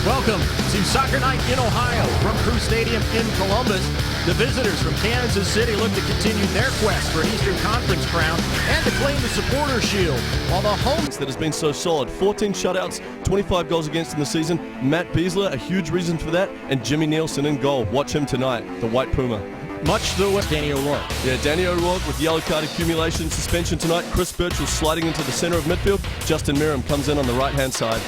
Welcome to Soccer Night in Ohio from Crew Stadium in Columbus. The visitors from Kansas City look to continue their quest for an Eastern Conference crown and to claim the Supporter Shield, while the home that has been so solid. 14 shutouts, 25 goals against in the season. Matt Beasler, a huge reason for that, and Jimmy Nielsen in goal. Watch him tonight, the White Puma. much the way Danny O'Rourke. Yeah, Danny O'Rourke with yellow card accumulation suspension tonight. Chris Birchall sliding into the center of midfield. Justin Merrim comes in on the right-hand side.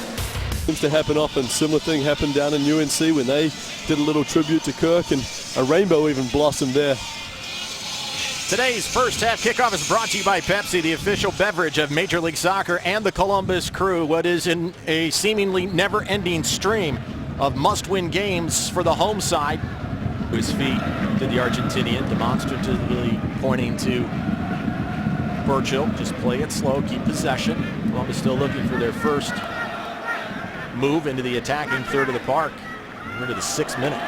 Seems to happen often. Similar thing happened down in UNC when they did a little tribute to Kirk, and a rainbow even blossomed there. Today's first half kickoff is brought to you by Pepsi, the official beverage of Major League Soccer and the Columbus Crew. What is in a seemingly never-ending stream of must-win games for the home side. His feet to the Argentinian, demonstratively pointing to Birchall. Just play it slow, keep possession. Columbus still looking for their first move into the attacking third of the park. We're into the 6th minute.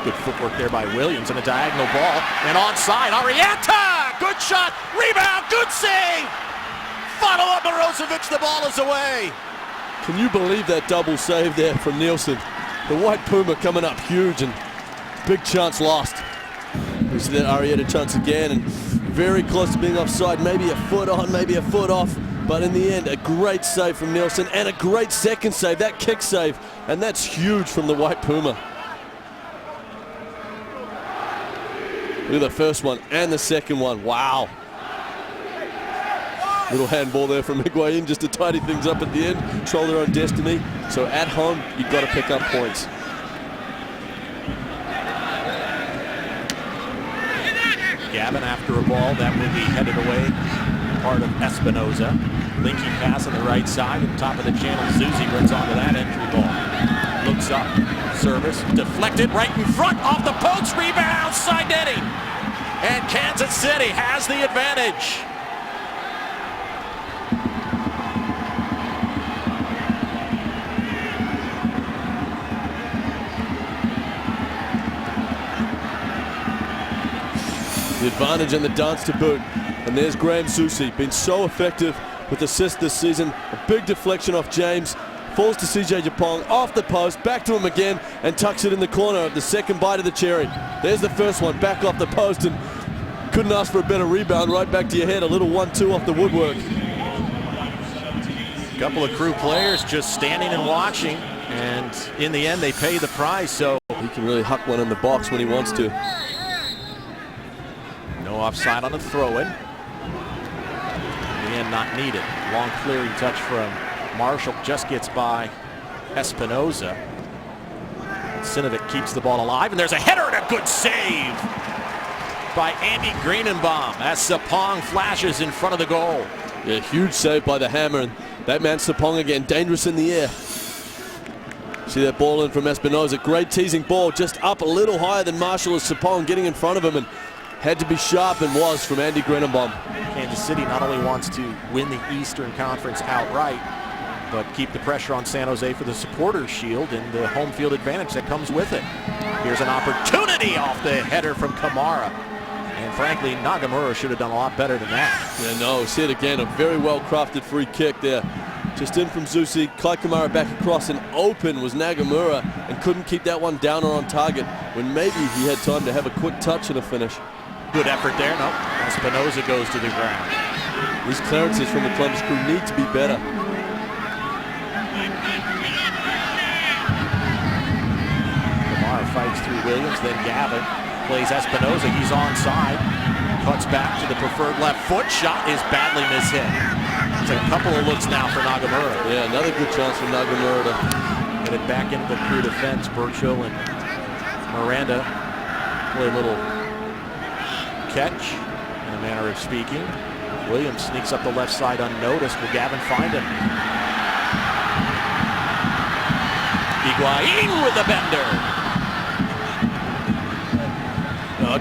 Good footwork there by Williams and a diagonal ball. And onside, Arrieta! Good shot, rebound, good save! Follow up Mirosevic, the ball is away. Can you believe that double save there from Nielsen? The White Puma coming up huge, and big chance lost. We see that Arrieta chance again, and very close to being offside. Maybe a foot on, maybe a foot off. But in the end, a great save from Nielsen and a great second save, that kick save. And that's huge from the White Puma. Look at the first one and the second one. Wow. Little handball there from Higuain just to tidy things up at the end, control their own destiny. So at home, you've got to pick up points. Gaven after a ball that will be headed away, part of Espinoza. Linking pass on the right side, and top of the channel, Zuzi runs onto that entry ball. Looks up, service, deflected right in front, off the post, rebound, side netting. And Kansas City has the advantage. The advantage and the dance to boot. And there's Graham Zusi, been so effective with assists this season. A big deflection off James, falls to CJ Sapong, off the post, back to him again, and tucks it in the corner of the second bite of the cherry. There's the first one, back off the post, and couldn't ask for a better rebound, right back to your head. A little 1-2 off the woodwork. A couple of Crew players just standing and watching, and in the end they pay the price. So he can really huck one in the box when he wants to. No offside on the throw-in. And not needed. Long clearing touch from Marshall, just gets by Espinoza. Sinovic keeps the ball alive, and there's a header and a good save by Andy Greenenbaum as Sapong flashes in front of the goal. Yeah, huge save by the Hammer, and that man Sapong again, dangerous in the air. See that ball in from Espinoza, great teasing ball, just up a little higher than Marshall as Sapong getting in front of him, and had to be sharp, and was, from Andy Greenenbaum. Kansas City not only wants to win the Eastern Conference outright, but keep the pressure on San Jose for the Supporters Shield and the home field advantage that comes with it. Here's an opportunity off the header from Kamara. And frankly, Nagamura should have done a lot better than that. Yeah, no, see it again, a very well-crafted free kick there. Just in from Zusi, Kai Kamara back across, and open was Nagamura, and couldn't keep that one down or on target when maybe he had time to have a quick touch and a finish. Good effort there. No, Espinoza goes to the ground. These clearances from the Columbus Crew need to be better. Kamara fights through Williams, then Gaven plays Espinoza. He's onside. Cuts back to the preferred left foot. Shot is badly mishit. It's a couple of looks now for Nagamura. Yeah, another good chance for Nagamura to get it back into the Crew defense. Birchall and Miranda play a little catch, in a manner of speaking. Williams sneaks up the left side unnoticed. Will Gaven find him? Higuain with a bender.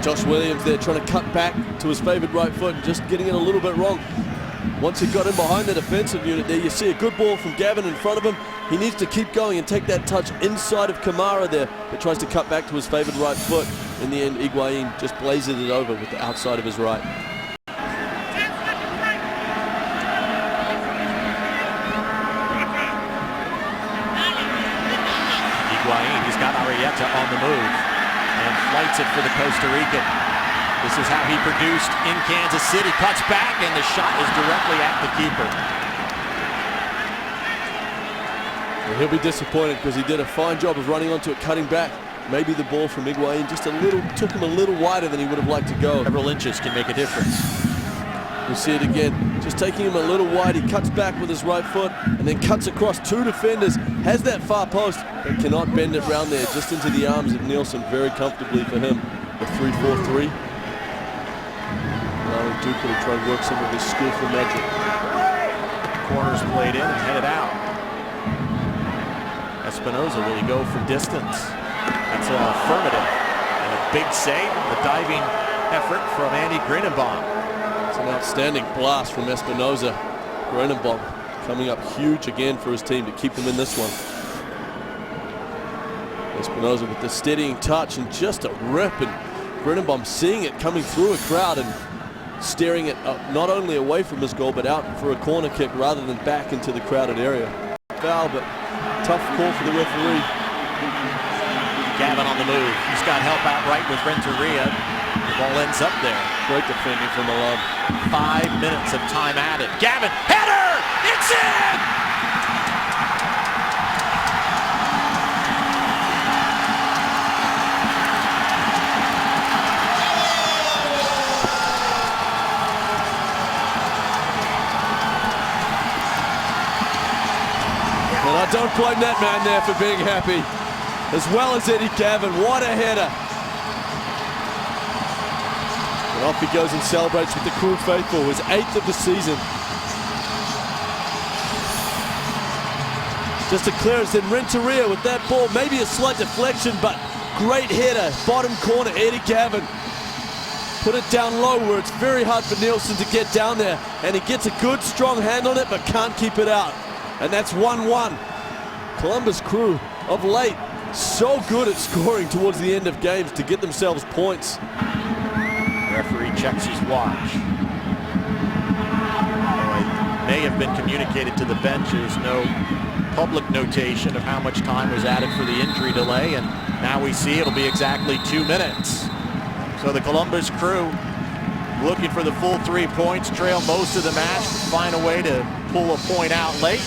Josh Williams there trying to cut back to his favorite right foot and just getting it a little bit wrong. Once he got in behind the defensive unit there, you see a good ball from Gaven in front of him. He needs to keep going and take that touch inside of Kamara there, but tries to cut back to his favorite right foot. In the end, Higuain just blazes it over with the outside of his right. Higuain. He's got Arrieta on the move and flights it for the Costa Rican. This is how he produced in Kansas City. Cuts back, and the shot is directly at the keeper. Well, he'll be disappointed because he did a fine job of running onto it, cutting back. Maybe the ball from Higuain just took him a little wider than he would have liked to go. Several inches can make a difference. We see it again, just taking him a little wide. He cuts back with his right foot and then cuts across two defenders. Has that far post, but cannot bend it round there, just into the arms of Nielsen very comfortably for him. The 3-4-3. Allowing Duca to try and work some of his skillful magic. Corners played in and headed out. Espinoza, will he go for distance? That's an affirmative. And a big save, the diving effort from Andy Greenenbaum. It's an outstanding blast from Espinoza. Greenenbaum coming up huge again for his team to keep them in this one. Espinoza with the steadying touch and just a rip, and Greenenbaum seeing it coming through a crowd and steering it up, not only away from his goal but out for a corner kick rather than back into the crowded area. Foul, but tough call for the referee. Gaven on the move. He's got help out right with Renteria. The ball ends up there. Great defending from Milan. 5 minutes of time added. Gaven, header! It's in! And I don't blame that man there for being happy, as well as Eddie Gaven. What a header. And off he goes and celebrates with the Crew faithful, his 8th of the season. Just a clearance, then Renteria with that ball, maybe a slight deflection, but great header. Bottom corner, Eddie Gaven. Put it down low where it's very hard for Nielsen to get down there, and he gets a good strong hand on it but can't keep it out. And that's 1-1. Columbus Crew of late so good at scoring towards the end of games to get themselves points. Referee checks his watch. It may have been communicated to the bench. There's no public notation of how much time was added for the injury delay, and now we see it'll be exactly 2 minutes. So the Columbus Crew, looking for the full 3 points, trail most of the match, find a way to pull a point out late.